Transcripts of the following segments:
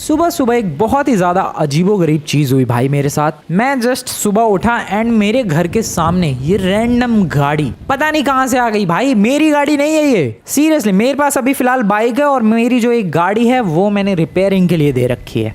सुबह सुबह एक बहुत ही ज्यादा अजीबोगरीब चीज हुई भाई मेरे साथ। मैं जस्ट सुबह उठा एंड मेरे घर के सामने ये रैंडम गाड़ी पता नहीं कहां से आ गई भाई। मेरी गाड़ी नहीं है ये, सीरियसली। मेरे पास अभी फिलहाल बाइक है और मेरी जो एक गाड़ी है वो मैंने रिपेयरिंग के लिए दे रखी है।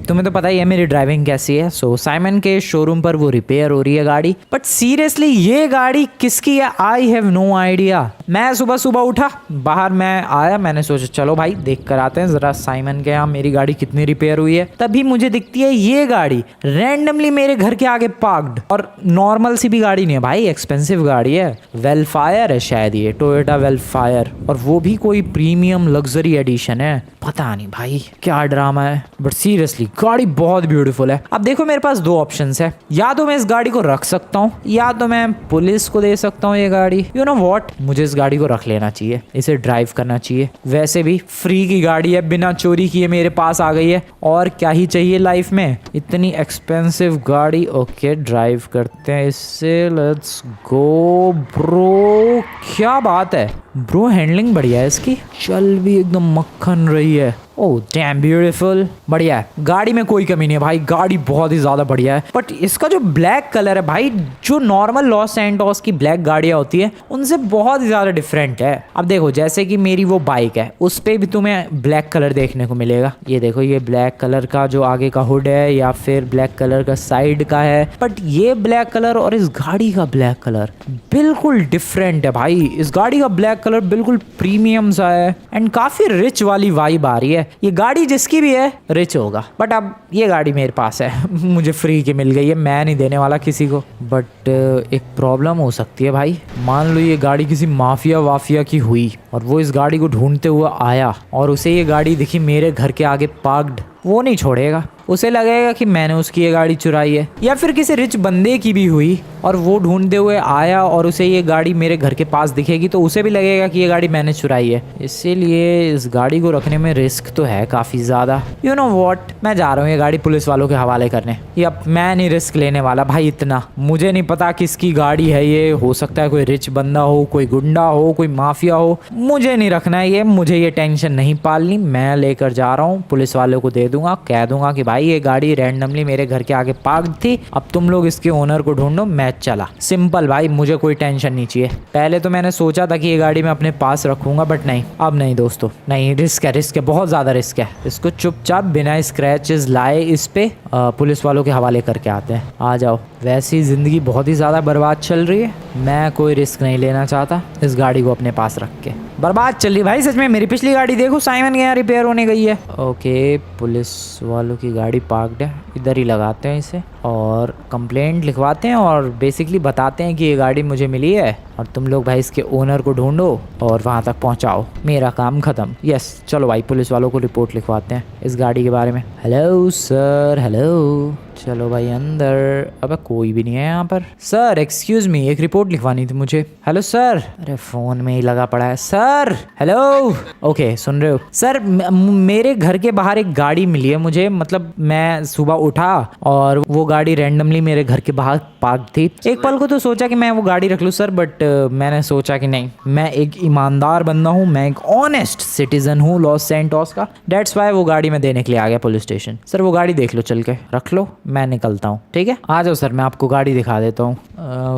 तुम्हें तो पता ही है मेरी ड्राइविंग कैसी है। सो साइमन के शोरूम पर वो रिपेयर हो रही है गाड़ी। बट सीरियसली ये गाड़ी किसकी है आई हैव नो आइडिया। मैं सुबह सुबह उठा, बाहर मैं आया, मैंने सोचा चलो भाई देख कर आते हैं जरा साइमन के यहाँ मेरी गाड़ी कितनी रिपेयर हुई है। तभी मुझे दिखती है ये गाड़ी रैंडमली मेरे घर के आगे पार्क्ड। और नॉर्मल सी भी गाड़ी नहीं है भाई, एक्सपेंसिव गाड़ी है, वेलफायर है शायद, ये टोयोटा वेलफायर, और वो भी कोई प्रीमियम लग्जरी एडिशन है। पता नहीं भाई क्या ड्रामा है, बट सीरियसली गाड़ी बहुत ब्यूटीफुल है। अब देखो मेरे पास दो ऑप्शंस है, या तो मैं इस गाड़ी को रख सकता हूँ या तो मैं पुलिस को दे सकता हूँ ये गाड़ी। यू नो व्हाट, मुझे इस गाड़ी को रख लेना चाहिए, इसे ड्राइव करना चाहिए। वैसे भी फ्री की गाड़ी है, बिना चोरी किए मेरे पास आ गई है, और क्या ही चाहिए लाइफ में, इतनी एक्सपेंसिव गाड़ी। ओके ड्राइव करते हैं इससे, लेट्स गो ब्रो। क्या बात है ब्रो, हैंडलिंग बढ़िया है इसकी, चल भी एकदम मक्खन रही है। ओह डैम ब्यूटीफुल, बढ़िया है, गाड़ी में कोई कमी नहीं है भाई, गाड़ी बहुत ही ज्यादा बढ़िया है। बट इसका जो ब्लैक कलर है भाई, जो नॉर्मल लॉस सैंटोस की ब्लैक गाड़ियां होती है उनसे बहुत ही ज्यादा डिफरेंट है। अब देखो जैसे कि मेरी वो बाइक है उस पे भी तुम्हें ब्लैक कलर देखने को मिलेगा। ये देखो ये ब्लैक कलर का जो आगे का हुड है या फिर ब्लैक कलर का साइड का है, बट ये ब्लैक कलर और इस गाड़ी का ब्लैक कलर बिल्कुल डिफरेंट है भाई। इस गाड़ी का ब्लैक कलर बिल्कुल प्रीमियम सा है एंड काफी रिच वाली वाइब आ रही है। ये गाड़ी जिसकी भी है रिच होगा, बट अब ये गाड़ी मेरे पास है मुझे फ्री की मिल गई है, मैं नहीं देने वाला किसी को। बट एक प्रॉब्लम हो सकती है भाई, मान लो ये गाड़ी किसी माफिया वाफिया की हुई और वो इस गाड़ी को ढूंढते हुए आया और उसे ये गाड़ी दिखी मेरे घर के आगे पार्क्ड, वो नहीं छोड़ेगा, उसे लगेगा कि मैंने उसकी ये गाड़ी चुराई है। या फिर किसी रिच बंदे की भी हुई और वो ढूंढते हुए आया और उसे ये गाड़ी मेरे घर के पास दिखेगी तो उसे भी लगेगा कि ये गाड़ी मैंने चुराई है। इसीलिए इस गाड़ी को रखने में रिस्क तो है काफ़ी ज़्यादा। यू नो व्हाट, मैं जा रहा हूँ ये गाड़ी पुलिस वालों के हवाले करने। या मैं नहीं रिस्क लेने वाला भाई इतना, मुझे नहीं पता किसकी गाड़ी है ये, हो सकता है कोई रिच बंदा हो, कोई गुंडा हो, कोई माफिया हो, मुझे नहीं रखना है ये, मुझे ये टेंशन नहीं पालनी। मैं लेकर जा रहा हूँ, पुलिस वालों को दे दूंगा, कह दूंगा कि भाई ये गाड़ी रैंडमली मेरे घर के आगे पार्क थी, अब तुम लोग इसके ओनर को ढूंढो, मैं चला। सिंपल भाई, मुझे कोई टेंशन नहीं चाहिए। पहले तो मैंने सोचा था कि ये गाड़ी मैं अपने पास रखूंगा, बट नहीं, अब नहीं दोस्तों, नहीं, रिस्क है, रिस्क है, बहुत ज्यादा रिस्क है। इसको चुपचाप बिना स्क्रैचेस लाए इस पे पुलिस वालों के हवाले करके आते हैं। आ जाओ। वैसी जिंदगी बहुत ही ज्यादा बर्बाद चल रही है, मैं कोई रिस्क नहीं लेना चाहता इस गाड़ी को अपने पास रख के। बर्बाद चल रही भाई सच में। मेरी पिछली गाड़ी देखो, साइमन के यहाँ रिपेयर होने गई है। ओके पुलिस वालों की गाड़ी पार्क्ड है, इधर ही लगाते हैं इसे और कंप्लेंट लिखवाते हैं और बेसिकली बताते हैं कि ये गाड़ी मुझे मिली है और तुम लोग भाई इसके ओनर को ढूंढो और वहाँ तक पहुँचाओ, मेरा काम ख़त्म। यस चलो भाई, पुलिस वालों को रिपोर्ट लिखवाते हैं इस गाड़ी के बारे में। हेलो सर, हेलो, चलो भाई अंदर। अबे कोई भी नहीं है यहाँ पर। सर एक्सक्यूज मी, एक रिपोर्ट लिखवानी थी मुझे। हेलो सर, अरे फोन में ही लगा पड़ा है। सर हेलो, ओके सुन रहे हो सर, मेरे घर के बाहर एक गाड़ी मिली है मुझे, मतलब मैं सुबह उठा और वो गाड़ी रैंडमली मेरे घर के बाहर पार्क थी। एक पल को तो सोचा कि मैं वो गाड़ी रख लूँ सर, बट मैंने सोचा कि नहीं, मैं एक ईमानदार बंदा हूँ, मैं एक ऑनेस्ट सिटीजन हूँ लॉस सैंटोस का, डेट्स वाई वो गाड़ी मैं देने के लिए आ गया पुलिस स्टेशन। सर वो गाड़ी देख लो, चल के रख लो, मैं निकलता हूँ, ठीक है? आ जाओ सर, मैं आपको गाड़ी दिखा देता हूँ,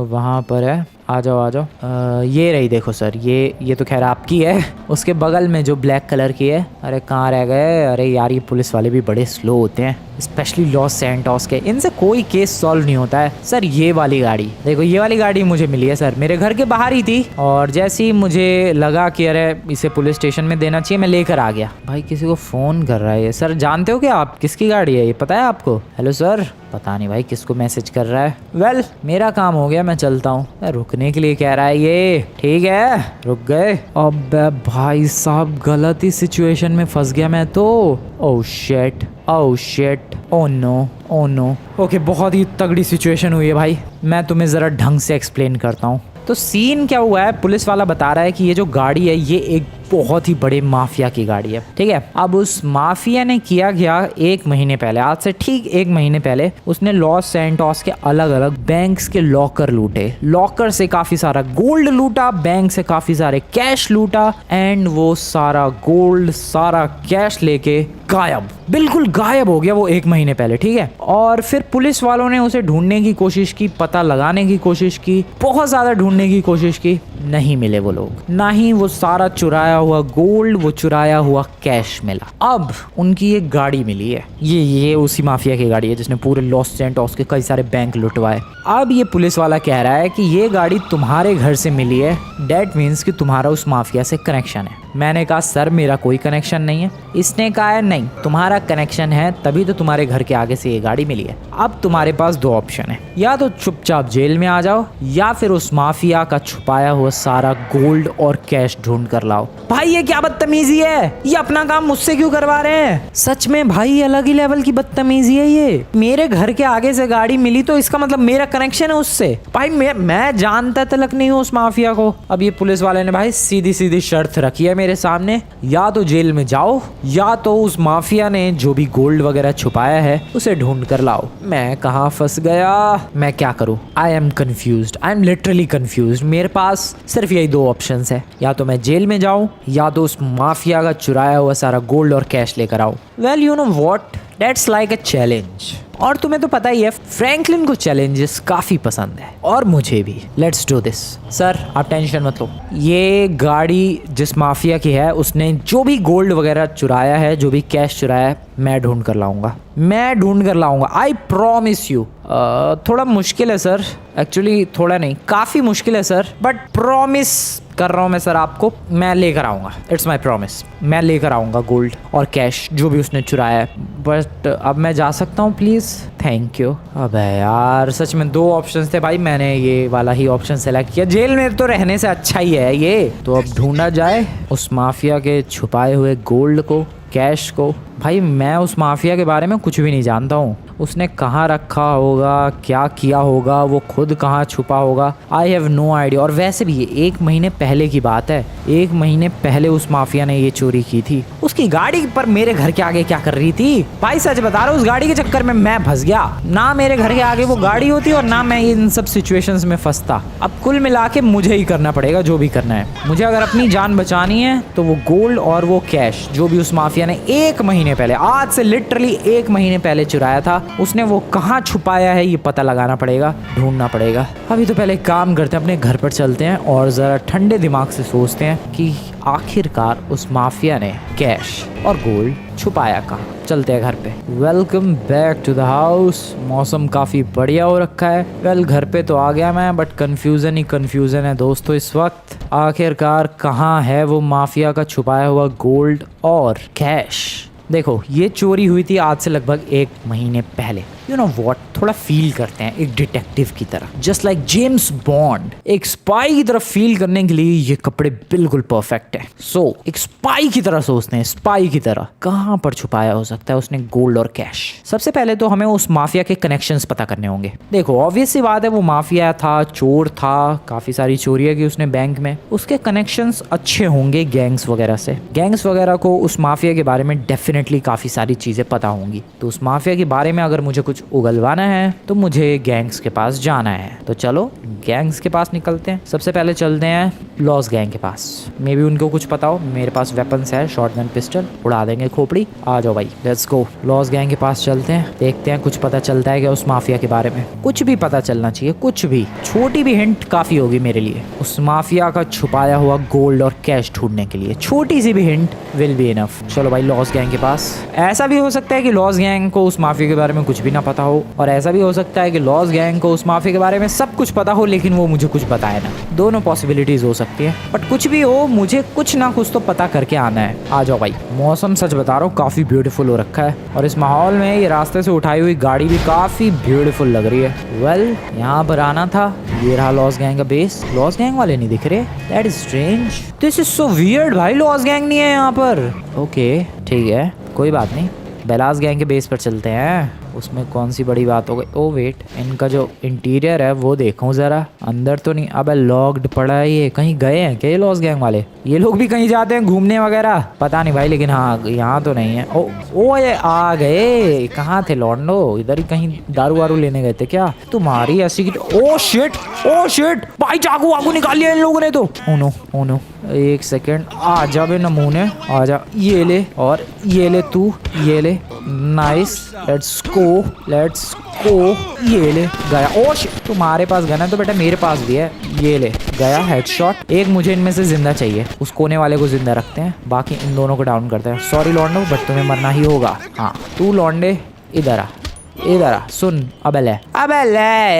वहाँ पर है, आ जाओ आ जाओ। ये रही देखो सर, ये तो खैर आपकी है। उसके बगल में जो ब्लैक कलर की है, अरे कहाँ रह गए? अरे यार ये पुलिस वाले भी बड़े स्लो होते हैं, स्पेशली लॉस सैंटोस के, इनसे कोई केस सॉल्व नहीं होता है। सर ये वाली गाड़ी देखो, ये वाली गाड़ी मुझे मिली है सर, मेरे घर के बाहर ही थी और जैसे ही मुझे लगा कि अरे इसे पुलिस स्टेशन में देना चाहिए, मैं लेकर आ गया। भाई किसी को फोन कर रहा है ये, सर जानते हो क्या आप किसकी गाड़ी है ये, पता है आपको? हेलो सर, पता नहीं भाई किसको मैसेज कर रहा है। वेल मेरा काम हो गया, मैं चलता हूँ। रुकने के लिए कह रहा है ये, ठीक है रुक गए। अब भाई साहब गलत ही सिचुएशन में फंस गया मैं तो। Oh shit, oh shit, oh no, oh no. Okay बहुत ही तगड़ी सिचुएशन हुई है भाई, मैं तुम्हें ज़रा ढंग से एक्सप्लेन करता हूँ। तो सीन क्या हुआ है, पुलिस वाला बता रहा है कि ये जो गाड़ी है ये एक बहुत ही बड़े माफिया की गाड़ी है, ठीक है। अब उस माफिया ने किया गया 1 महीने पहले, आज से ठीक 1 महीने पहले उसने लॉस सैंटोस के अलग अलग बैंक्स के लॉकर लूटे, लॉकर से काफी सारा गोल्ड लूटा, बैंक से काफी सारे कैश लूटा एंड वो सारा गोल्ड सारा कैश लेके गायब, बिल्कुल गायब हो गया वो 1 महीने पहले, ठीक है। और फिर पुलिस वालों ने उसे ढूंढने की कोशिश की, पता लगाने की कोशिश की, बहुत ज्यादा ढूंढने की कोशिश की, नहीं मिले वो लोग, ना ही वो सारा चुराया हुआ गोल्ड, वो चुराया हुआ कैश मिला। अब उनकी एक गाड़ी मिली है, ये उसी माफिया की गाड़ी है जिसने पूरे लॉस सैंटोस के कई सारे बैंक लुटवाए। अब ये पुलिस वाला कह रहा है कि ये गाड़ी तुम्हारे घर से मिली है, डेट मीन्स कि तुम्हारा उस माफिया से कनेक्शन है। मैंने कहा सर मेरा कोई कनेक्शन नहीं है। इसने कहा है नहीं तुम्हारा कनेक्शन है, तभी तो तुम्हारे घर के आगे से ये गाड़ी मिली है। अब तुम्हारे पास 2 ऑप्शन है, या तो चुपचाप जेल में आ जाओ या फिर उस माफिया का छुपाया हुआ सारा गोल्ड और कैश ढूंढ कर लाओ। भाई ये क्या बदतमीजी है, ये अपना काम मुझसे क्यों करवा रहे हैं? सच में भाई अलग ही लेवल की बदतमीजी है ये। मेरे घर के आगे से गाड़ी मिली तो इसका मतलब मेरा कनेक्शन है उससे। भाई मैं जानता तलक नहीं हूँ उस माफिया को। अब ये पुलिस वाले ने भाई सीधी सीधी शर्त रखी है मेरे सामने, या तो जेल में जाओ या तो उस माफिया ने जो भी गोल्ड वगैरह छुपाया है उसे ढूंढ कर लाओ। मैं कहाँ फंस गया, मैं क्या करूँ? I am confused, I am literally confused. मेरे पास सिर्फ यही 2 ऑप्शंस है, या तो मैं जेल में जाऊं या तो उस माफिया का चुराया हुआ सारा गोल्ड और कैश लेकर आऊं। Well you know what, that's like a challenge. और तुम्हें तो पता ही है फ्रैंकलिन को चैलेंजेस काफी पसंद है और मुझे भी। Let's do this. सर आप टेंशन मत लो, ये गाड़ी जिस माफिया की है उसने जो भी गोल्ड वगैरह चुराया है, जो भी कैश चुराया है, मैं ढूंढ कर लाऊंगा, मैं ढूंढ कर लाऊंगा, आई प्रॉमिस यू। थोड़ा मुश्किल है सर, एक्चुअली थोड़ा नहीं काफी मुश्किल है सर, बट प्रॉमिस कर रहा हूँ मैं सर आपको, मैं लेकर आऊंगा। इट्स माई प्रॉमिस, मैं लेकर आऊंगा गोल्ड और कैश जो भी उसने चुराया है। बट अब मैं जा सकता हूँ प्लीज? Thank you. अबे यार सच में 2 ऑप्शंस थे भाई, मैंने ये वाला ही ऑप्शन सेलेक्ट किया। जेल में तो रहने से अच्छा ही है ये। तो अब ढूंढा जाए उस माफिया के छुपाए हुए गोल्ड को, कैश को। भाई मैं उस माफिया के बारे में कुछ भी नहीं जानता हूँ, उसने कहाँ रखा होगा, क्या किया होगा, वो खुद कहाँ छुपा होगा, आई हैव नो आइडिया। और वैसे भी ये 1 महीने पहले की बात है, 1 महीने पहले उस माफिया ने ये चोरी की थी। उसकी गाड़ी पर मेरे घर के आगे क्या कर रही थी? भाई सच बता रहा हूँ, उस गाड़ी के चक्कर में मैं फंस गया। ना मेरे घर के आगे वो गाड़ी होती और ना मैं इन सब सिचुएशंस में फंसता। अब कुल मिला के मुझे ही करना पड़ेगा जो भी करना है। मुझे अगर अपनी जान बचानी है तो वो गोल्ड और वो कैश जो भी उस माफिया ने 1 महीने पहले, आज से लिटरली 1 महीने पहले चुराया था, उसने वो कहाँ छुपाया है ये पता लगाना पड़ेगा, ढूंढना पड़ेगा। अभी तो पहले काम करते हैं, अपने घर पर चलते हैं और जरा ठंडे दिमाग से सोचते हैं कि आखिरकार उस माफिया ने कैश और गोल्ड छुपाया कहाँ। चलते हैं घर पे। Welcome back to the house. मौसम काफ़ी बढ़िया हो रखा है। वेल घर पे तो आ गया मैं, बट कंफ्यूजन ही कंफ्यूजन है दोस्तों इस वक्त। आखिरकार कहाँ है वो माफिया का छुपाया हुआ गोल्ड और कैश? देखो ये चोरी हुई थी आज से लगभग 1 महीने पहले। यू नो व्हाट, थोड़ा फील करते हैं एक डिटेक्टिव की तरह, जस्ट लाइक जेम्स बॉन्ड। एक स्पाई की तरह फील करने के लिए ये कपड़े बिल्कुल परफेक्ट है। सो एक स्पाई की तरह सोचते हैं, स्पाई की तरह कहाँ पर छुपाया हो सकता है उसने गोल्ड और कैश। सबसे पहले तो हमें उस माफिया के कनेक्शंस पता करने होंगे। देखो ऑब्वियस सी बात है, वो माफिया था, चोर था, काफी सारी चोरियां की उसने बैंक में, उसके कनेक्शंस अच्छे होंगे गैंग्स वगैरह से। गैंग्स वगैरह को उस माफिया के बारे में डेफिनेटली काफी सारी चीजें पता होंगी। तो उस माफिया के बारे में अगर मुझे कुछ उगलवाना है तो मुझे गैंग्स के पास जाना है। तो चलो गैंग्स के पास निकलते हैं। सबसे पहले चलते हैं लॉस गैंग के पास, मे बी उनको कुछ पता हो। मेरे पास वेपन्स है, शॉटगन, पिस्टल, उड़ा देंगे खोपड़ी। आ जाओ भाई, लेट्स गो। लॉस गैंग के पास चलते हैं, देखते हैं कुछ पता चलता है क्या उस माफिया के बारे में। कुछ भी पता चलना चाहिए, कुछ भी, छोटी भी हिंट काफी होगी मेरे लिए उस माफिया का छुपाया हुआ गोल्ड और कैश ढूंढने के लिए। छोटी सी भी हिंट विल बी इनफ। चलो भाई लॉस गैंग के पास। ऐसा भी हो सकता है कि लॉस गैंग को उस माफिया के बारे में कुछ भी ना पता हो, और ऐसा भी हो सकता है कि लॉस गैंग को उस माफिया के बारे में सब कुछ पता हो लेकिन वो मुझे कुछ बताए ना। दोनों पॉसिबिलिटीज हो सकती है, बट कुछ भी हो मुझे कुछ ना कुछ तो पता करके आना है। आ जाओ भाई। मौसम सच बता रहा हूँ काफी ब्यूटीफुल हो रखा है, और इस माहौल में ये रास्ते से उठाई हुई गाड़ी भी काफी ब्यूटीफुल लग रही है। वेल यहाँ पर आना था। ये रहा लॉस गैंग का बेस। लॉस गैंग वाले नहीं दिख रहे, that is strange, this is so weird भाई। लॉस गैंग नहीं है यहाँ पर। ओके ठीक है, कोई बात नहीं, बेलास गैंग के बेस पर चलते हैं। उसमें कौन सी बड़ी बात हो गई। ओ वेट, इनका जो इंटीरियर है वो देखूं जरा, अंदर तो नहीं। अबे लॉक्ड पड़ा है ये, कहीं गए हैं क्या ये लॉस गैंग वाले? ये लोग भी कहीं जाते हैं घूमने वगैरह, पता नहीं भाई, लेकिन हाँ यहाँ तो नहीं है। ओ ये आ गए। कहाँ थे लॉन्डो? इधर ही कहीं दारू वारू लेने गए थे क्या? तुम्हारी ऐसी की ओ शिट भाई, चाकू वाकू निकाल लिया इन लोगों ने तो। ओ नो एक सेकेंड, आ जा बे नमूने, आ जा। ये ले और ये ले, तू ये ले। Nice, let's go. ये ले गया। ओ शिट, तुम्हारे पास गन है तो बेटा मेरे पास भी है। ये ले गया, हेडशॉट। एक मुझे इनमें से जिंदा चाहिए, उस कोने वाले को जिंदा रखते हैं, बाकी इन दोनों को डाउन करते हैं। सॉरी लॉन्डो, बट तुम्हें मरना ही होगा। हाँ तू लॉन्डे इधर आ, सुन। अबे ले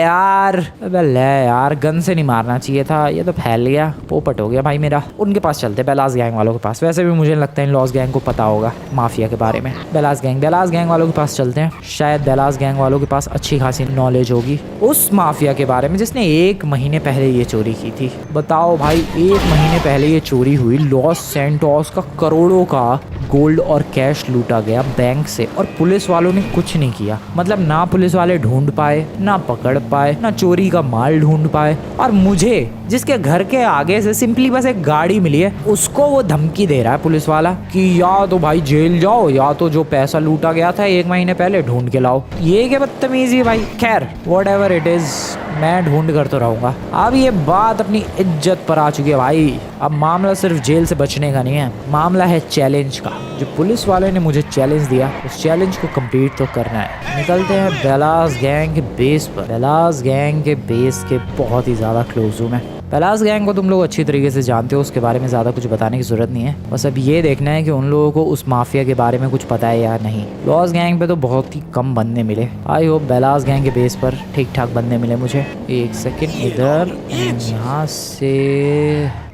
यार, गन से नहीं मारना चाहिए था, ये तो फैल गया, पोपट हो गया भाई मेरा। उनके पास चलते, बेलास गैंग वालों के पास। वैसे भी मुझे लगता है इन लॉस गैंग को पता होगा माफिया के बारे में। बेलास गैंग वालों के पास चलते हैं, शायद बेलास गैंग वालों के पास अच्छी खासी नॉलेज होगी उस माफिया के बारे में जिसने 1 महीने पहले ये चोरी की थी। बताओ भाई, 1 महीने पहले ये चोरी हुई, लॉस सैंटोस का करोड़ों का गोल्ड और कैश लूटा गया बैंक से, और पुलिस वालों ने कुछ नहीं किया। मतलब ना पुलिस वाले ढूंढ पाए, ना पकड़ पाए, ना चोरी का माल ढूंढ पाए। और मुझे, जिसके घर के आगे से सिंपली बस एक गाड़ी मिली है, उसको वो धमकी दे रहा है पुलिस वाला कि या तो भाई जेल जाओ, या तो जो पैसा लूटा गया था 1 महीने पहले ढूंढ के लाओ। ये क्या बदतमीजी है भाई। खैर व्हाटएवर इट इज, मैं ढूंढ कर तो रहूंगा। अब ये बात अपनी इज्जत पर आ चुकी है भाई। अब मामला सिर्फ जेल से बचने का नहीं है, मामला है चैलेंज का। जो पुलिस वाले ने मुझे चैलेंज दिया, उस चैलेंज को कंप्लीट तो करना है। निकलते हैं बेलास गैंग के बेस पर। बेलास गैंग के बेस के बहुत ही ज़्यादा क्लोज हूँ मैं। बेलास गैंग को तुम लोग अच्छी तरीके से जानते हो, उसके बारे में ज़्यादा कुछ बताने की ज़रूरत नहीं है। बस अब ये देखना है कि उन लोगों को उस माफिया के बारे में कुछ पता है या नहीं। लॉस गैंग पे तो बहुत ही कम बंदे मिले। आई होप बेलास गैंग के बेस पर ठीक ठाक बंदे मिले मुझे। एक सेकेंड, इधर यहाँ से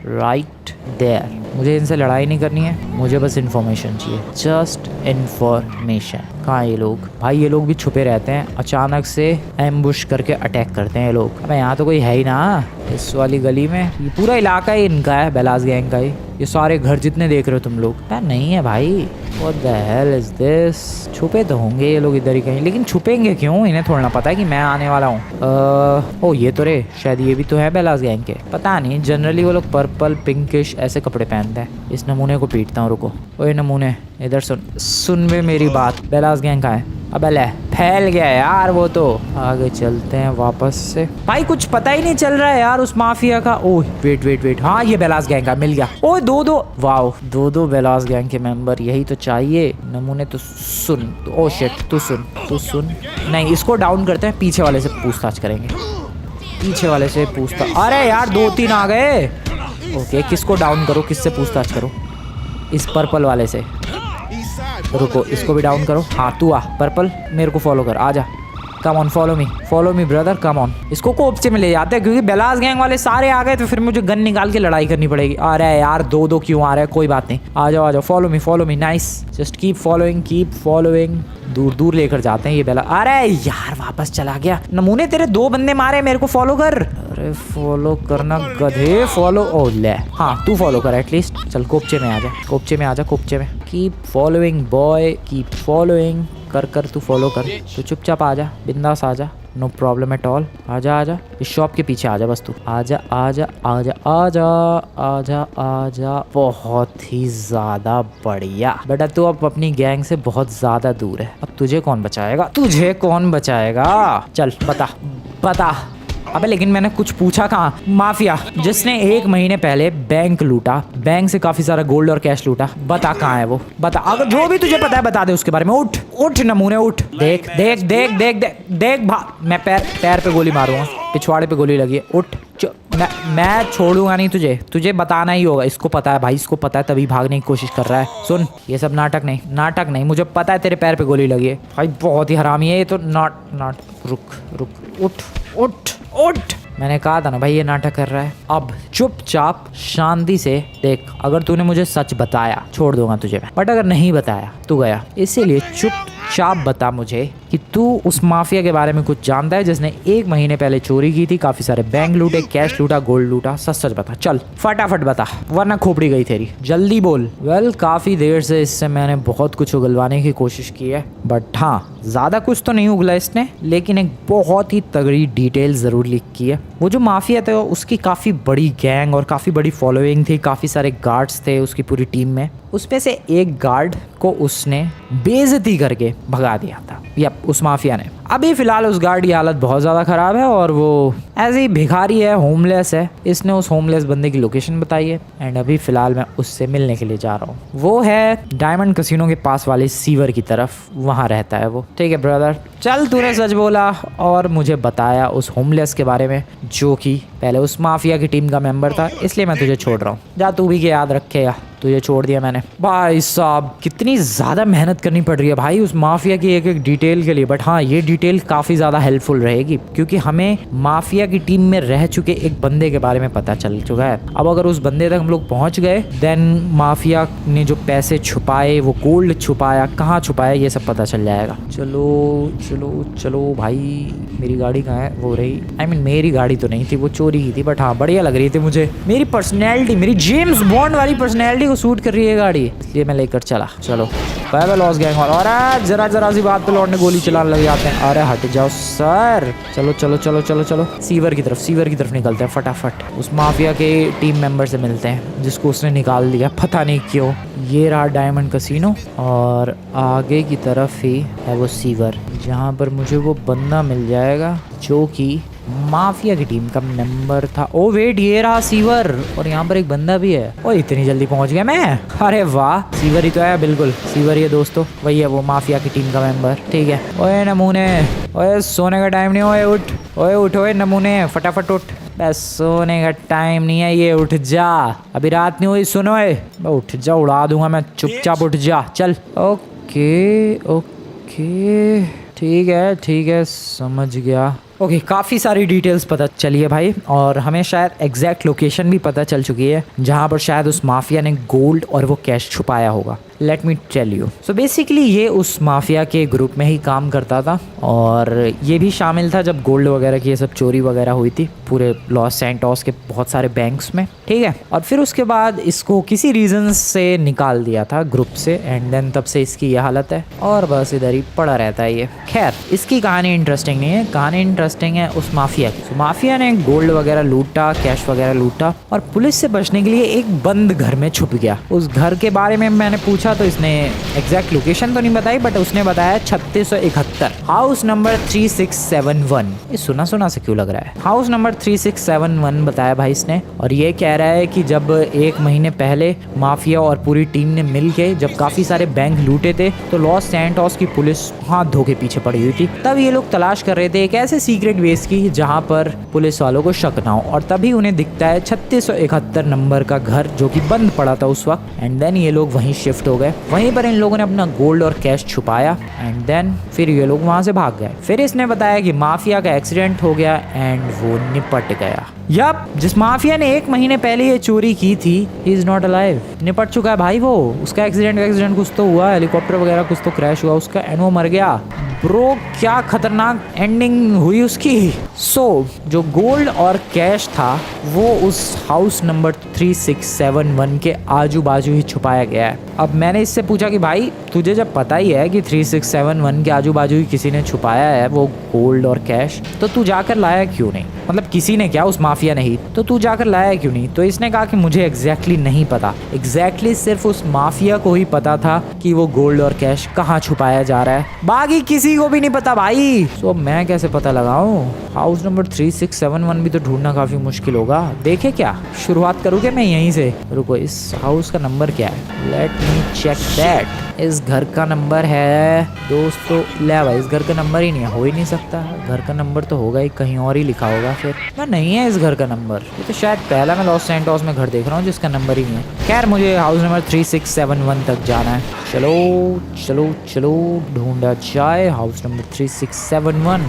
राइट देयर। मुझे इनसे लड़ाई नहीं करनी है, मुझे बस इन्फॉर्मेशन चाहिए, जस्ट इन्फॉर्मेशन। कहाँ ये लोग? भाई ये लोग भी छुपे रहते हैं, अचानक से एम्बुश करके अटैक करते हैं ये लोग। अबे यहाँ तो कोई है ही ना इस वाली गली में। ये पूरा इलाका ही इनका है, बेलास गैंग का ही। ये सारे घर जितने देख रहे हो तुम लोग, नहीं है भाई। What the hell is this? छुपे तो होंगे ये लोग इधर ही कहीं, लेकिन छुपेंगे क्यों? इन्हें थोड़ा ना पता है कि मैं आने वाला हूँ। ओ ये तो रे, शायद ये भी तो है बेलास गैंग के, पता नहीं। जनरली वो लोग पर्पल पिंकिश ऐसे कपड़े पहनते हैं। इस नमूने को पीटता हूँ, रुको। ओए नमूने इधर सुन वे मेरी बात। बेलास गैंग का है। अबे ले, फैल गया यार वो तो। आगे चलते हैं वापस से। भाई कुछ पता ही नहीं चल रहा है यार उस माफिया का। ओह वेट, हाँ ये बेलास गैंग का मिल गया। ओह दो वाओ, दो बेलास गैंग के मेंबर, यही तो चाहिए। नमूने तो सुन। ओह शिट, तू सुन। नहीं, इसको डाउन करते हैं, पीछे वाले से पूछताछ करेंगे। पीछे वाले से पूछताछ। अरे यार 2-3 आ गए। ओके, किसको डाउन करो, किससे पूछताछ करो? इस पर्पल वाले से। रुको, इसको भी डाउन करो। हाँ तू आ पर्पल, मेरे को फॉलो कर, आजा। Come on, follow me brother, come on. इसको कोपचे में ले जाते हैं, क्योंकि बेलास गैंग वाले सारे आ गए तो फिर मुझे गन निकाल के लड़ाई करनी पड़ेगी। अरे यार 2-2 क्यों आ रहा है? कोई बात नहीं, आ जाओ, follow me. Nice, just keep following. दूर लेकर जाते हैं ये बेला। अरे यार वापस चला गया। नमूने तेरे 2 बंदे मारे, मेरे को फॉलो कर। अरे फॉलो करना गधे, फॉलो। ओ ले, हाँ तू फॉलो कर एटलीस्ट। चल कोपचे में आ जा। Keep following boy, keep following. कर तू फॉलो कर। तू चुपचाप आ जा, बिंदास आ जा, नो प्रॉब्लम एट ऑल। आजा, इस शॉप के पीछे आजा बस तू। आजा। बहुत ही ज्यादा बढ़िया बेटा, तू अब अपनी गैंग से बहुत ज्यादा दूर है। अब तुझे कौन बचाएगा? चल बता। अबे लेकिन मैंने कुछ पूछा कहाँ? माफिया जिसने 1 महीने पहले बैंक लूटा, बैंक से काफी सारा गोल्ड और कैश लूटा, बता कहाँ है वो? बता, अगर जो भी तुझे पता है बता दे उसके बारे में। उठ नमूने, उठ। देख मैं पैर पे गोली मारूंगा, पिछवाड़े पे गोली लगी है। उठ, मैं छोड़ूंगा नहीं तुझे बताना ही होगा। इसको पता है भाई, इसको पता है, तभी भागने की कोशिश कर रहा है। सुन, ये सब नाटक नहीं, मुझे पता है तेरे पैर पे गोली लगी है भाई। बहुत ही हरामी है ये तो। रुक, उठ। मैंने कहा था ना भाई, ये नाटक कर रहा है। अब चुपचाप शांति से देख, अगर तूने मुझे सच बताया छोड़ दूंगा तुझे मैं, बट अगर नहीं बताया तू गया। इसीलिए चुपचाप बता मुझे कि तू उस माफिया के बारे में कुछ जानता है जिसने 1 महीने पहले चोरी की थी, काफी सारे बैंक लूटे, कैश लूटा, गोल्ड लूटा। सच सच बता, चल फटाफट बता वरना खोपड़ी गई तेरी, जल्दी बोल। वेल काफी देर से इससे मैंने बहुत कुछ उगलवाने की कोशिश की है, बट हाँ ज्यादा कुछ तो नहीं उगला इसने, लेकिन एक बहुत ही तगड़ी डिटेल जरूर लीक की है। वो जो माफिया था उसकी काफी बड़ी गैंग और काफी बड़ी फॉलोइंग थी, काफी सारे गार्ड्स थे उसकी पूरी टीम में। उसमें से एक गार्ड को उसने बेइज्जती करके भगा दिया था, या उस माफिया ने। अभी फिलहाल उस गार्ड की हालत बहुत ज़्यादा ख़राब है और वो ऐसे ही भिखारी है, होमलेस है। इसने उस होमलेस बंदे की लोकेशन बताई है एंड अभी फ़िलहाल मैं उससे मिलने के लिए जा रहा हूँ। वो है डायमंड कैसीनो के पास वाले सीवर की तरफ, वहाँ रहता है वो। ठीक है ब्रदर, चल तूने सच बोला और मुझे बताया उस होमलेस के बारे में जो कि पहले उस माफिया की टीम का मेंबर था, इसलिए मैं तुझे छोड़ रहा हूँ। जा तू भी के याद रखेगा, तुझे छोड़ दिया मैंने। भाई साहब कितनी ज़्यादा मेहनत करनी पड़ रही है भाई उस माफिया की एक एक डिटेल के लिए, बट हाँ ये डिटेल काफ़ी ज़्यादा हेल्पफुल रहेगी क्योंकि हमें माफिया की टीम में रह चुके एक बंदे के बारे में पता चल चुका है। अब अगर उस बंदे तक हम लोग पहुँच गए देन माफिया ने जो पैसे छुपाए, वो गोल्ड छुपाया, कहाँ छुपाया, ये सब पता चल जाएगा। चलो चलो चलो भाई, मेरी गाड़ी कहाँ है? वो रही। I mean, मेरी गाड़ी तो नहीं थी, वो चोरी की थी, बट हाँ बढ़िया लग रही थी मुझे। मेरी पर्सनैलिटी, मेरी जेम्स बॉन्ड वाली पर्सनैलिटी को सूट कर रही है गाड़ी, इसलिए मैं लेकर चला। चलो बाय बाय लॉस गैंग। और जरा जरा सी बात पे लौटने गोली चलाने लग जाते हैं। अरे हट जाओ सर। चलो चलो चलो चलो चलो सीवर की तरफ निकलते हैं फटाफट। उस माफिया के टीम मेंबर से मिलते हैं जिसको उसने निकाल दिया, पता नहीं क्यों। ये रहा डायमंड कैसीनो और आगे की तरफ ही है वो सीवर, जहाँ पर मुझे वो बंदा मिल जाएगा जो कि माफिया की टीम का मेंबर था। ओ वेट, ये रहा सीवर और यहाँ पर एक बंदा भी है। ओ इतनी जल्दी पहुँच गया मैं। अरे वाह, सीवर ही तो है, बिल्कुल सीवर ही है दोस्तों, वही है वो माफिया की टीम का मेंबर। ठीक है, ओए नमूने, ओए सोने का टाइम नहीं, ओए उठ, ओए उठ, ओए नमूने फटाफट उठ। बस सोने का टाइम नहीं है, ये उठ जा, अभी रात नहीं हुई, सुनो उठ जा, उड़ा दूंगा मैं, चुपचाप उठ जा। चल ओके ओके, ठीक है समझ गया। ओके काफ़ी सारी डिटेल्स पता चली है भाई, और हमें शायद एग्जैक्ट लोकेशन भी पता चल चुकी है जहाँ पर शायद उस माफिया ने गोल्ड और वो कैश छुपाया होगा। Let me tell you. So basically ये उस माफिया के ग्रुप में ही काम करता था और ये भी शामिल था जब गोल्ड वगैरह की ये सब चोरी वगैरह हुई थी पूरे लॉस सैंटोस के बहुत सारे बैंक्स में। ठीक है, और फिर उसके बाद इसको किसी रीज़न से निकाल दिया था ग्रुप से एंड देन तब से इसकी ये हालत है और बस इधर ही पड़ा रहता है ये। खैर इसकी कहानी इंटरेस्टिंग नहीं है, कहानी इंटरेस्टिंग है उस माफिया की। माफिया ने गोल्ड वगैरह लूटा, कैश वगैरह लूटा और पुलिस से बचने के लिए एक बंद घर में छुप गया। उस घर के बारे में मैंने पूछा तो इसने एग्जैक्ट लोकेशन तो नहीं बताई, बट उसने बताया 3671 हाउस नंबर 3671। ये सुना सुना से क्यों लग रहा है? हाउस नंबर 3671 बताया भाई इसने, और ये कह रहा है कि जब 1 महीने पहले माफिया और पूरी टीम ने मिल के जब काफी सारे बैंक लूटे थे तो लॉस सैंटोस की पुलिस हाथ धो के पीछे पड़ी हुई थी। तब ये लोग तलाश कर रहे थे एक ऐसे सीक्रेट बेस की जहाँ पर पुलिस वालों को शक ना हो, और तभी उन्हें दिखता है 3671 नंबर का घर जो कि बंद पड़ा था उस वक्त। एंड देन ये लोग वहीं शिफ्ट हो गए, वहीं पर इन लोगों ने अपना गोल्ड और कैश छुपाया एंड देन फिर ये लोग वहां से भाग गए। फिर इसने बताया कि माफिया का एक्सीडेंट हो गया एंड वो निपट गया। यप, जिस माफिया ने 1 महीने पहले ये चोरी की थी ही इज नॉट अलाइव, निपट चुका है भाई वो। उसका एक्सीडेंट कुछ तो हुआ, हेलीकॉप्टर वगैरह कुछ तो क्रैश हुआ उसका एंड वो मर गया। ब्रो क्या खतरनाक एंडिंग हुई उसकी। सो जो गोल्ड और कैश था वो उस हाउस नंबर 3671 के आजू बाजू ही छुपाया गया है। अब मैंने इससे पूछा कि भाई तुझे जब पता ही है कि 3671 के आजू बाजू ही किसी ने छुपाया है वो गोल्ड और कैश, तो तू जाकर लाया क्यों नहीं? मतलब किसी ने क्या, उस माफिया ने ही, तो तू जाकर लाया क्यों नहीं? तो इसने कहा कि मुझे एग्जैक्टली नहीं पता, एग्जैक्टली सिर्फ उस माफिया को ही पता था कि वो गोल्ड और कैश कहाँ छुपाया जा रहा है, बाकी किसी को भी नहीं पता भाई। तो मैं कैसे पता लगाऊं? हाउस नंबर 3671 भी तो ढूंढना काफी मुश्किल होगा। देखे क्या, शुरुआत करूँ क्या मैं यहीं से? रुको, इस हाउस का नंबर क्या है? Let me check that. इस घर का नंबर है दोस्तों, ले भाई इस घर का नंबर ही नहीं है, हो ही नहीं सकता। घर का नंबर तो होगा ही, कहीं और ही लिखा होगा फिर। मैं नहीं है इस घर का नंबर, ये तो शायद पहला मैं लॉस सैंटोस में घर देख रहा हूँ जिसका नंबर ही नहीं है। खैर मुझे हाउस नंबर 3671 तक जाना है। चलो चलो चलो ढूंढा जाए हाउस नंबर 3671।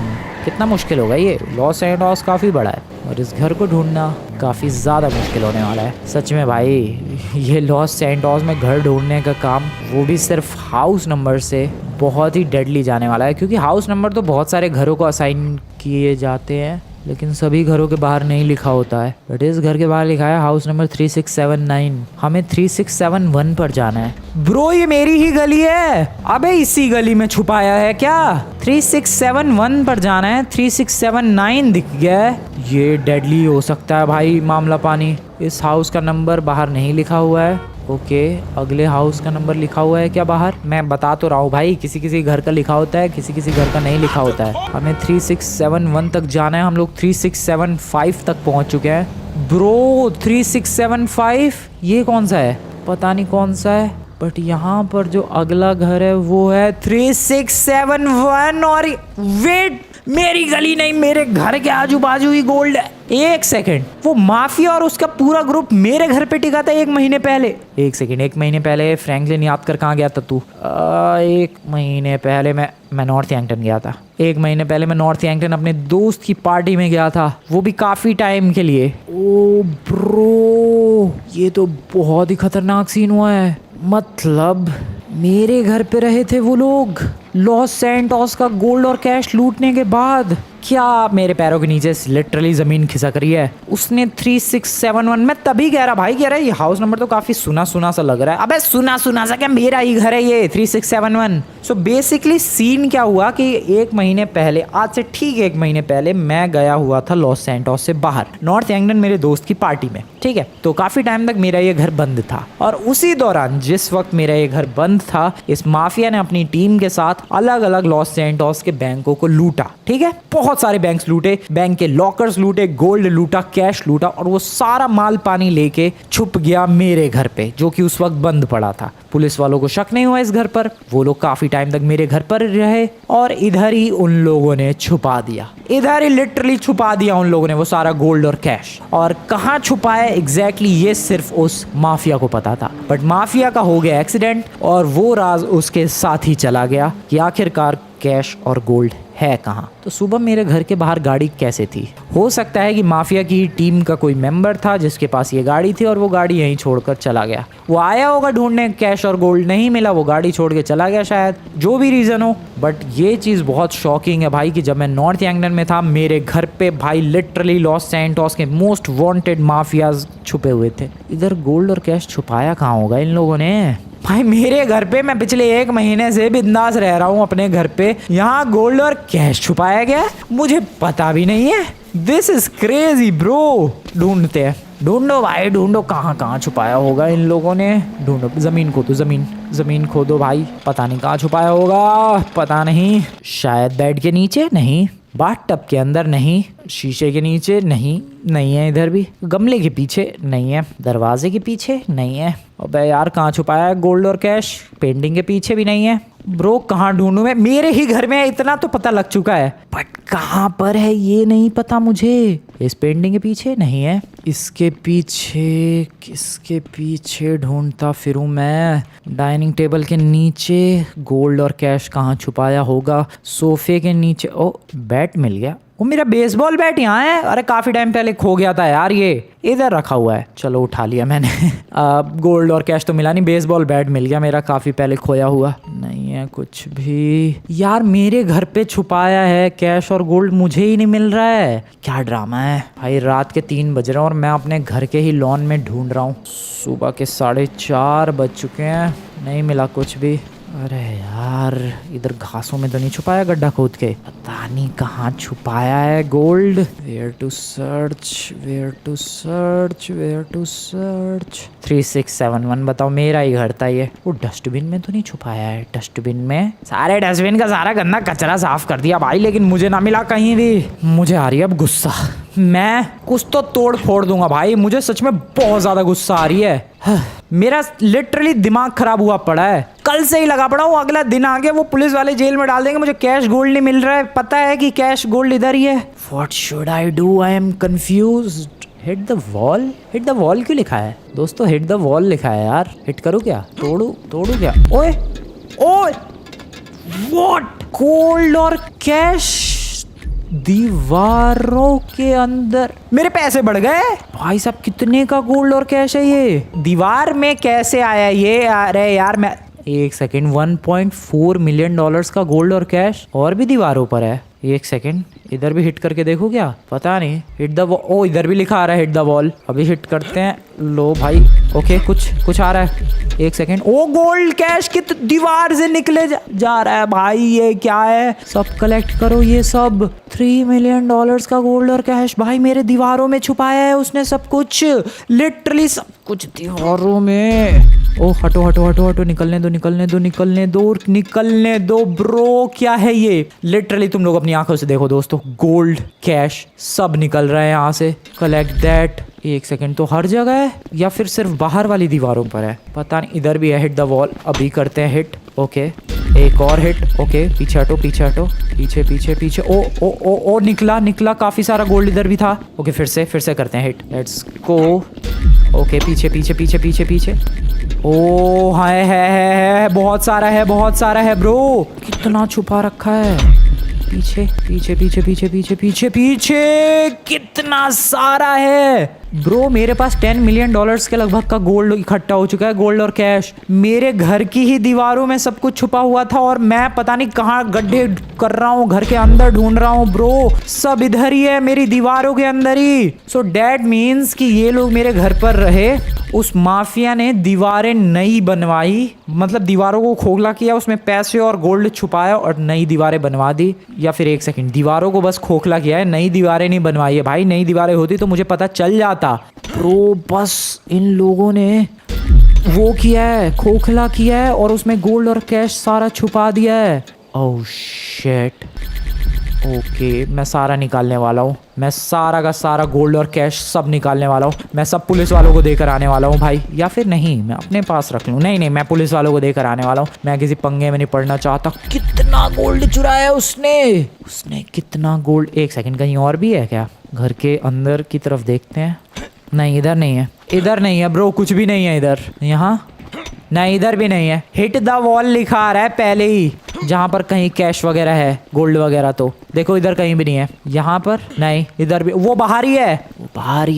कितना मुश्किल होगा ये, लॉस सैंटोस काफ़ी बड़ा है और इस घर को ढूंढना काफ़ी ज़्यादा मुश्किल होने वाला है सच में भाई। ये लॉस सैंटोस में घर ढूंढने का काम, वो भी सिर्फ हाउस नंबर से, बहुत ही डेडली जाने वाला है। क्योंकि हाउस नंबर तो बहुत सारे घरों को असाइन किए जाते हैं, लेकिन सभी घरों के बाहर नहीं लिखा होता है। बट इस घर के बाहर लिखा है हाउस नंबर 3679। हमें 3671 पर जाना है। ब्रो ये मेरी ही गली है। अबे इसी गली में छुपाया है क्या? 3671 पर जाना है। 3679 दिख गया है। ये डेडली हो सकता है भाई मामला पानी। इस हाउस का नंबर बाहर नहीं लिखा हुआ है। ओके अगले हाउस का नंबर लिखा हुआ है क्या बाहर? मैं बता तो रहा हूँ भाई, किसी किसी घर का लिखा होता है, किसी किसी घर का नहीं लिखा होता है। हमें 3671 तक जाना है। हम लोग 3675 तक पहुँच चुके हैं। ब्रो 3675 ये कौन सा है? पता नहीं कौन सा है, बट यहाँ पर जो अगला घर है वो है 3671। और वेट, मेरी गली नहीं, मेरे घर के आजू बाजू ही गोल्ड है। एक सेकंड, वो माफिया और उसका पूरा ग्रुप मेरे घर पे टिका था 1 महीने पहले। एक सेकंड, 1 महीने पहले फ्रैंकलिन याद कर कहाँ गया था तू? 1 महीने पहले मैं नॉर्थ यंगटन गया था। 1 महीने पहले मैं नॉर्थ यंगटन अपने दोस्त की पार्टी में गया था, वो भी काफी टाइम के लिए। ओ ब्रो ये तो बहुत ही खतरनाक सीन हुआ है। मतलब मेरे घर पे रहे थे वो लोग लॉस सैंटोस का गोल्ड और कैश लूटने के बाद। क्या मेरे पैरों के नीचे लिटरली जमीन खिसक रही है। उसने 3671, मैं तभी कह रहा भाई, कह रहा है ये हाउस नंबर तो काफी सुना सुना सा लग रहा है। अबे सुना सुना सा क्या, मेरा ही घर है ये 3671। सो बेसिकली सीन क्या हुआ कि 1 महीने पहले, आज से ठीक 1 महीने पहले मैं गया हुआ था लॉस सैंटोस से बाहर नॉर्थ यंगटन मेरे दोस्त की पार्टी में। ठीक है, तो काफी टाइम तक मेरा ये घर बंद था। और उसी दौरान जिस वक्त मेरा ये घर बंद था, इस माफिया ने अपनी टीम के साथ अलग अलग लॉस सैंटोस के बैंकों को लूटा। ठीक है, बहुत सारे बैंक्स लूटे, बैंक के लॉकर्स लूटे, गोल्ड लूटा, कैश लूटा, और वो सारा माल पानी लेके छुप गया मेरे घर पे, जो कि उस वक्त बंद पड़ा था। पुलिस वालों को शक नहीं हुआ इस घर पर। वो लोग काफी टाइम तक मेरे घर पर रहे और इधर ही उन लोगों ने छुपा दिया। इधर ही लिटरली छुपा दिया उन लोगों ने वो सारा गोल्ड और कैश। और कहाँ छुपाया एग्जैक्टली ये सिर्फ उस माफिया को पता था। बट माफिया का हो गया एक्सीडेंट और वो राज उसके साथ ही चला गया कि आखिरकार कैश और गोल्ड है कहाँ। तो सुबह मेरे घर के बाहर गाड़ी कैसे थी? हो सकता है कि माफिया की टीम का कोई मेंबर था जिसके पास ये गाड़ी थी और वो गाड़ी यहीं छोड़कर चला गया। वो आया होगा ढूंढने, कैश और गोल्ड नहीं मिला, वो गाड़ी छोड़ के चला गया शायद, जो भी रीजन हो। बट ये चीज़ बहुत शॉकिंग है भाई कि जब मैं नॉर्थ यंगटन में था, मेरे घर पे भाई लिटरली लॉस सैंटोस के मोस्ट वांटेड माफियाज छुपे हुए थे। इधर गोल्ड और कैश छुपाया कहाँ होगा इन लोगों ने? भाई मेरे घर पे मैं पिछले 1 महीने से बिंदास रह रहा हूँ अपने घर पे, यहाँ गोल्ड और कैश छुपाया गया, मुझे पता भी नहीं है। This is crazy bro. ढूंढते हैं, ढूंढो भाई ढूंढो, कहाँ कहाँ छुपाया होगा इन लोगों ने। ढूंढो, जमीन खोदो, जमीन खोदो भाई, पता नहीं कहाँ छुपाया होगा, पता नहीं। शायद बेड के नीचे नहीं, बाथटब के अंदर नहीं, शीशे के नीचे नहीं है, इधर भी गमले के पीछे नहीं है, दरवाजे के पीछे नहीं है। अबे यार कहाँ छुपाया है गोल्ड और कैश? पेंटिंग के पीछे भी नहीं है। ब्रो कहाँ ढूंढूं मैं? मेरे ही घर में है, इतना तो पता लग चुका है, बट कहाँ पर है ये नहीं पता मुझे। इस पेंटिंग के पीछे नहीं है, इसके पीछे, किसके पीछे ढूंढता फिरूं मैं? डाइनिंग टेबल के नीचे गोल्ड और कैश कहाँ छुपाया होगा? सोफे के नीचे, ओ बैट मिल गया। वो मेरा बेसबॉल बैट यहाँ है। अरे काफी टाइम पहले खो गया था यार, ये इधर रखा हुआ है। चलो उठा लिया मैंने। गोल्ड और कैश तो मिला नहीं, बेसबॉल बैट मिल गया मेरा काफी पहले खोया हुआ। नहीं है कुछ भी यार, मेरे घर पे छुपाया है कैश और गोल्ड, मुझे ही नहीं मिल रहा है। क्या ड्रामा है भाई। रात के 3 बज रहे हैं और मैं अपने घर के ही लॉन में ढूंढ रहा हूँ। सुबह के 4:30 बज चुके हैं, नहीं मिला कुछ भी। अरे यार इधर घासों में तो नहीं छुपाया गड्ढा खोद के? पता नहीं कहाँ छुपाया है गोल्ड। वेयर टू सर्च 3671 बताओ, मेरा ही घर था ये। वो डस्टबिन में तो नहीं छुपाया है? डस्टबिन में सारे डस्टबिन का सारा गंदा कचरा साफ कर दिया भाई, लेकिन मुझे ना मिला कहीं भी। मुझे आ रही है अब गुस्सा, मैं कुछ तो तोड़ फोड़ दूंगा भाई। मुझे सच में बहुत ज्यादा गुस्सा आ रही है। मेरा लिटरली दिमाग खराब हुआ पड़ा है, कल से ही लगा पड़ा हूँ। अगला दिन आ गया, वो पुलिस वाले जेल में डाल देंगे, मुझे कैश गोल्ड नहीं मिल रहा है। पता है कि कैश गोल्ड इधर ही है। What should I do? I am confused. Hit the wall, hit the wall क्यों लिखा है दोस्तों? हिट द वॉल लिखा है यार, हिट करूँ क्या? तोड़ू क्या? ओए ओए व्हाट? गोल्ड और कैश दीवारों के अंदर मेरे पैसे बढ़ गए भाई साहब। कितने का गोल्ड और कैश है ये? दीवार में कैसे आया ये? अरे यार मैं एक सेकेंड, 1.4 मिलियन डॉलर्स का गोल्ड और कैश और भी दीवारों पर है। एक सेकेंड, इधर भी हिट करके देखो क्या? पता नहीं। Hit the wall. ओ इधर भी लिखा आ रहा है हिट द वॉल। अभी हिट करते हैं। लो भाई। ओके कुछ आ रहा है। एक सेकेंड। ओ गोल्ड कैश कित दीवार से निकले जा रहा है भाई। ये क्या है? सब कलेक्ट करो ये सब। 3 मिलियन डॉलर्स का गोल्ड और कैश भाई मेरे दीवारों में छुपाया है उसने सब कुछ। लिटरली सब कुछ दीवारों में। ओ हटो हटो हटो हटो, निकलने दो निकलने दो निकलने दो निकलने दो ब्रो। क्या है ये? लिटरली तुम लोग अपनी आंखों से देखो दोस्तों, गोल्ड कैश सब निकल रहा है यहाँ से। Collect that. एक सेकंड, तो हर जगह है या फिर सिर्फ बाहर वाली दीवारों पर है? पता नहीं। इधर भी है हिट द वॉल। अभी करते हैं हिट। ओके एक और हिट। ओके पीछे हटो पीछे हटो, पीछे पीछे पीछे। ओ ओ ओ ओ निकला निकला, काफी सारा गोल्ड इधर भी था। ओके फिर से करते हैं हिट। Let's go. ओके पीछे पीछे पीछे पीछे पीछे। ओ है बहुत सारा है ब्रो। कितना छुपा रखा है? पीछे पीछे पीछे पीछे पीछे पीछे पीछे कितना सारा है ब्रो। मेरे पास 10 मिलियन डॉलर्स के लगभग का गोल्ड इकट्ठा हो चुका है, गोल्ड और कैश। मेरे घर की ही दीवारों में सब कुछ छुपा हुआ था और मैं पता नहीं कहाँ गड्ढे कर रहा हूँ, घर के अंदर ढूंढ रहा हूँ ब्रो। सब इधर ही है मेरी दीवारों के अंदर ही। सो डैट मीन्स कि ये लोग मेरे घर पर रहे, उस माफिया ने दीवारें नई बनवाई, मतलब दीवारों को खोखला किया, उसमें पैसे और गोल्ड छुपाया और नई दीवारें बनवा दी। या फिर एक सेकंड, दीवारों को बस खोखला किया है, नई दीवारें नहीं बनवाई है भाई। नई दीवारें होती तो मुझे पता चल जाता ब्रो। बस इन लोगों ने वो किया है, खोखला किया है और उसमें गोल्ड और कैश सारा छुपा दिया है। Oh shit. ओके मैं सारा निकालने वाला हूँ, मैं सारा का सारा गोल्ड और कैश सब निकालने वाला हूँ। मैं सब पुलिस वालों को देकर आने वाला हूँ भाई, या फिर नहीं मैं अपने पास रख लूँ। नहीं मैं पुलिस वालों को देकर आने वाला हूँ, मैं किसी पंगे में नहीं पड़ना चाहता। कितना गोल्ड चुराया उसने कितना गोल्ड। एक सेकंड, कहीं और भी है क्या? घर के अंदर की तरफ देखते हैं। नहीं इधर नहीं है ब्रो, कुछ भी नहीं है इधर। यहाँ नहीं, इधर भी नहीं है। हिट द वॉल लिखा आ रहा है पहले ही, जहाँ पर कहीं कैश वगैरह है, गोल्ड वगैरह। तो देखो इधर कहीं भी नहीं है। यहाँ पर नहीं, इधर भी। वो बाहर ही है, बाहर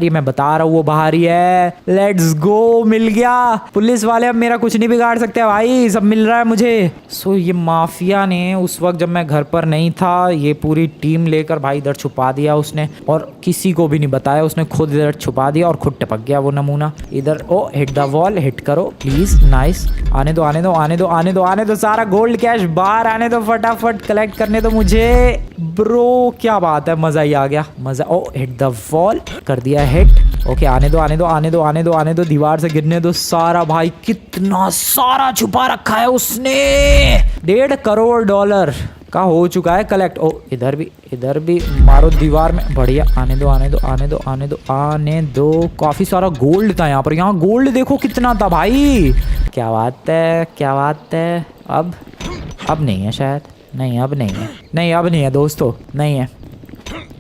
ही मैं बता रहा हूँ, वो बाहर ही है। लेट्स गो, मिल गया। पुलिस वाले अब मेरा कुछ नहीं बिगाड़ सकते भाई, सब मिल रहा है मुझे। सो ये माफिया ने उस वक्त जब मैं घर पर नहीं था, ये पूरी टीम लेकर भाई इधर छुपा दिया उसने, और किसी को भी नहीं बताया। उसने खुद इधर छुपा दिया और खुद टपक गया वो नमूना इधर। ओ हिट द वॉल, हिट करो प्लीज। नाइस। आने दो सारा गोल्ड कैश बाहर आने दो, फटाफट कलेक्ट करने दो मुझे ब्रो। क्या बात है, मजा ही आ गया, मजा। ओ हिट द वॉल, कर दिया हिट। ओके आने दो, दीवार से गिरने दो सारा। भाई कितना सारा छुपा रखा है उसने। 1.5 करोड़ डॉलर का हो चुका है कलेक्ट। ओ इधर भी मारो दीवार में। बढ़िया। आने दो। काफी सारा गोल्ड था यहाँ पर। यहाँ गोल्ड देखो कितना था भाई। क्या बात है। अब नहीं है शायद। नहीं अब नहीं है दोस्तों,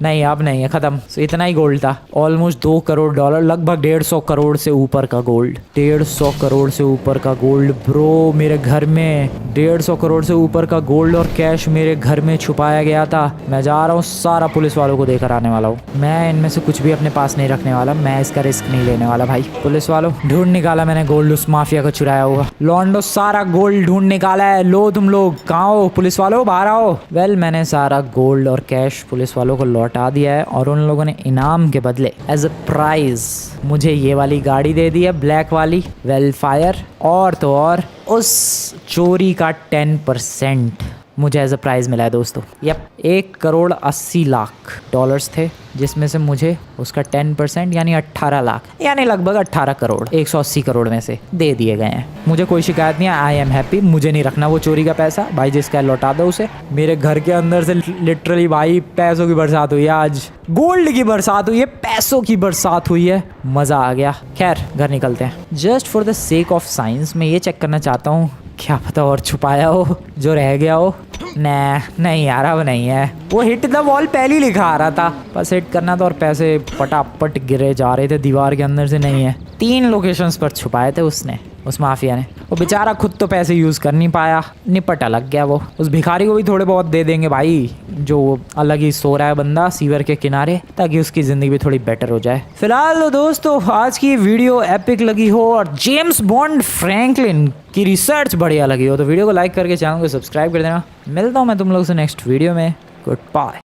अब नहीं है, खत्म। तो इतना ही गोल्ड था, ऑलमोस्ट 2 करोड़ डॉलर, लगभग 150 करोड़ से ऊपर का गोल्ड। 150 करोड़ से ऊपर का गोल्ड ब्रो मेरे घर में। 150 करोड़ से ऊपर का गोल्ड और कैश मेरे घर में छुपाया गया था। मैं जा रहा हूँ, सारा पुलिस वालों को देकर आने वाला हूँ। मैं इनमें से कुछ भी अपने पास नहीं रखने वाला, मैं इसका रिस्क नहीं लेने वाला भाई। पुलिस वालों, ढूंढ निकाला मैंने गोल्ड, उस माफिया को चुराया होगा। लॉन्डो सारा गोल्ड ढूंढ निकाला है। लो तुम लोग कहाँ हो? पुलिस वालों बाहर आओ। वेल मैंने सारा गोल्ड और कैश पुलिस वालों को लौटा दिया है और उन लोगों ने इनाम के बदले एज अ प्राइज मुझे ये वाली गाड़ी दे दी है, ब्लैक वाली वेलफायर। और तो और उस चोरी का 10% मुझे एज अ प्राइज मिला है दोस्तों। यप, 1,80,00,000 डॉलर्स थे, जिसमें से मुझे उसका 10% यानी 18 लाख, यानी लगभग 18 करोड़ 180 करोड़ में से दे दिए गए हैं। मुझे कोई शिकायत नहीं है, आई एम हैप्पी। मुझे नहीं रखना वो चोरी का पैसा भाई, जिसका लौटा दो उसे। मेरे घर के अंदर से लिटरली भाई पैसों की बरसात हुई है आज, गोल्ड की बरसात हुई है, पैसों की बरसात हुई है, मजा आ गया। खैर घर निकलते हैं। Just for the sake of science मैं ये चेक करना चाहता हूँ, क्या पता और छुपाया हो जो रह गया हो। नहीं यार अब नहीं है। वो हिट द वॉल पहले ही लिखा आ रहा था, बस हिट करना था और पैसे पटापट गिरे जा रहे थे दीवार के अंदर से। नहीं है, 3 लोकेशंस पर छुपाए थे उसने। उस माफिया ने। वो बेचारा खुद तो पैसे यूज़ कर नहीं पाया, निपटा लग गया वो। उस भिखारी को भी थोड़े बहुत दे देंगे भाई, जो अलग ही सो रहा है बंदा सीवर के किनारे, ताकि उसकी ज़िंदगी भी थोड़ी बेटर हो जाए। फिलहाल तो दोस्तों आज की वीडियो एपिक लगी हो और जेम्स बॉन्ड फ्रैंकलिन की रिसर्च बढ़िया लगी हो तो वीडियो को लाइक करके चैनल को सब्सक्राइब कर देना। मिलता हूँ मैं तुम लोगों से नेक्स्ट वीडियो में। Good bye.